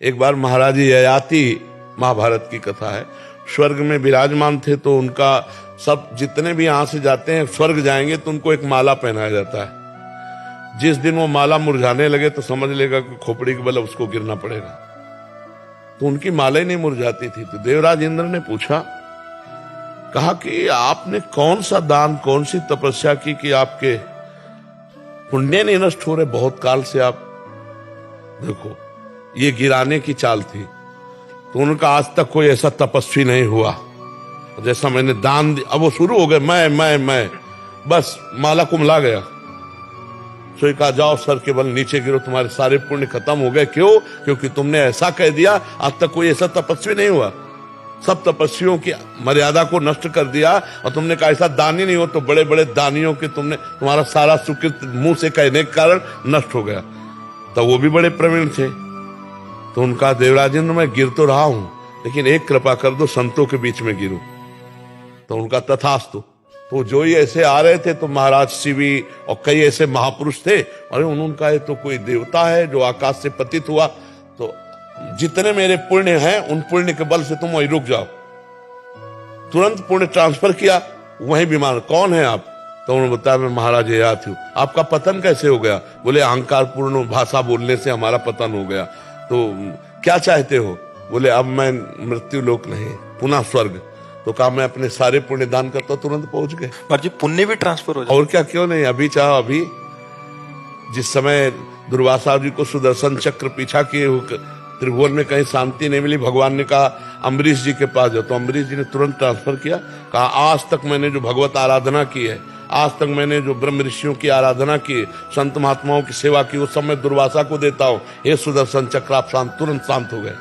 एक बार महाराज ययाति, महाभारत की कथा है, स्वर्ग में विराजमान थे तो उनका सब जितने भी यहां से जाते हैं स्वर्ग जाएंगे तो उनको एक माला पहनाया जाता है। जिस दिन वो माला मुरझाने लगे तो समझ लेगा कि खोपड़ी के बल उसको गिरना पड़ेगा। तो उनकी माला ही नहीं मुरझाती थी। तो देवराज इंद्र ने पूछा, कहा कि आपने कौन सा दान, कौन सी तपस्या की कि आपके पुण्य नहीं नष्ट हो रहे? बहुत काल से आप देखो, ये गिराने की चाल थी। तो उनका आज तक कोई ऐसा तपस्वी नहीं हुआ जैसा मैंने दान दिया। अब वो शुरू हो गए, मैं बस माला कुमला गया। तो कहा, जाओ सर के बल नीचे गिरो, तुम्हारे सारे पुण्य खत्म हो गए। क्यों? क्योंकि तुमने ऐसा कह दिया। आज तक कोई ऐसा तपस्वी नहीं हुआ। सब तपस्वियों की मर्यादा को नष्ट कर दिया और तुमने कहा ऐसा दानी नहीं हो। तो बड़े बड़े दानियों के तुम्हारा सारा सुकृत मुंह से कहने के कारण नष्ट हो गया। तो वो भी बड़े प्रवीण थे। तो उनका, देवराज इंद्र मैं गिर तो रहा हूं, लेकिन एक कृपा कर दो, संतों के बीच में गिरो। तो उनका तथास्तु। तो जो ही ऐसे आ रहे थे तो महाराज शिवी और कई ऐसे महापुरुष थे। अरे उनका ये तो कोई देवता है जो आकाश से पतित हुआ। तो जितने मेरे पुण्य हैं उन पुण्य के बल से तुम वहीं रुक जाओ। तुरंत पुण्य ट्रांसफर किया, वहीं विमान। कौन है आप? तो उन्होंने बताया, मैं महाराज ययाति हूं। आपका पतन कैसे हो गया? बोले, अहंकार पूर्ण भाषा बोलने से हमारा पतन हो गया। तो क्या चाहते हो? बोले, अब मैं मृत्यु लोक नहीं, पुनः स्वर्ग। तो कहा, मैं अपने सारे पुण्य दान करता, तुरंत पहुंच गए। पर जी पुण्य भी ट्रांसफर हो जाए। और क्या, क्यों नहीं? अभी चाहो अभी। जिस समय दुर्वासा जी को सुदर्शन चक्र पीछा किए त्रिभुवन में कहीं शांति नहीं मिली, भगवान ने कहा अम्बरीश जी के पास जाओ। तो अम्बरीश जी ने तुरंत ट्रांसफर किया। कहा, आज तक मैंने जो भगवत आराधना की है, आज तक मैंने जो ब्रह्म ऋषियों की आराधना की, संत महात्माओं की सेवा की, उस समय दुर्वासा को देता हूं। हे सुदर्शन चक्र, आप शांत, तुरंत शांत हो गए।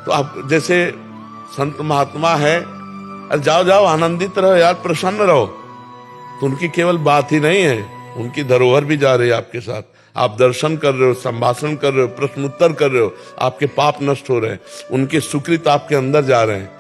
तो आप जैसे संत महात्मा है, जाओ जाओ, आनंदित रहो यार, प्रसन्न रहो। तो उनकी केवल बात ही नहीं है, उनकी धरोहर भी जा रही है आपके साथ। आप दर्शन कर रहे हो, संभाषण कर रहे हो, प्रश्न उत्तर कर रहे हो, आपके पाप नष्ट हो रहे हैं, उनके सुकृत आपके अंदर जा रहे हैं।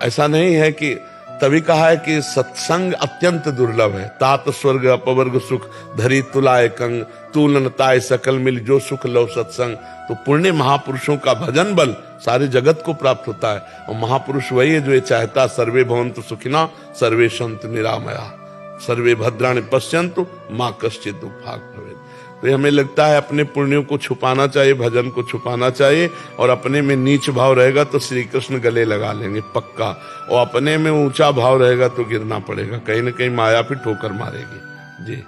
ऐसा नहीं है कि, तभी कहा है कि सत्संग अत्यंत दुर्लभ है। तात स्वर्ग अपवर्ग सुख धरी तुलाए कंग, तूलन ताय सकल मिल जो सुख लो सत्संग। तो पुण्य महापुरुषों का भजन बल सारे जगत को प्राप्त होता है। और महापुरुष वही है जो ये चाहता, सर्वे भवन्तु सुखिना सर्वे सन्तु निरामया सर्वे भद्राणि पश्यन्तु माँ कश्चित् दुःखभाग् भवेत्। तो हमें लगता है अपने पुण्यों को छुपाना चाहिए, भजन को छुपाना चाहिए। और अपने में नीच भाव रहेगा तो श्री कृष्ण गले लगा लेंगे पक्का। और अपने में ऊंचा भाव रहेगा तो गिरना पड़ेगा, कहीं ना कहीं माया फिर ठोकर मारेगी। जी।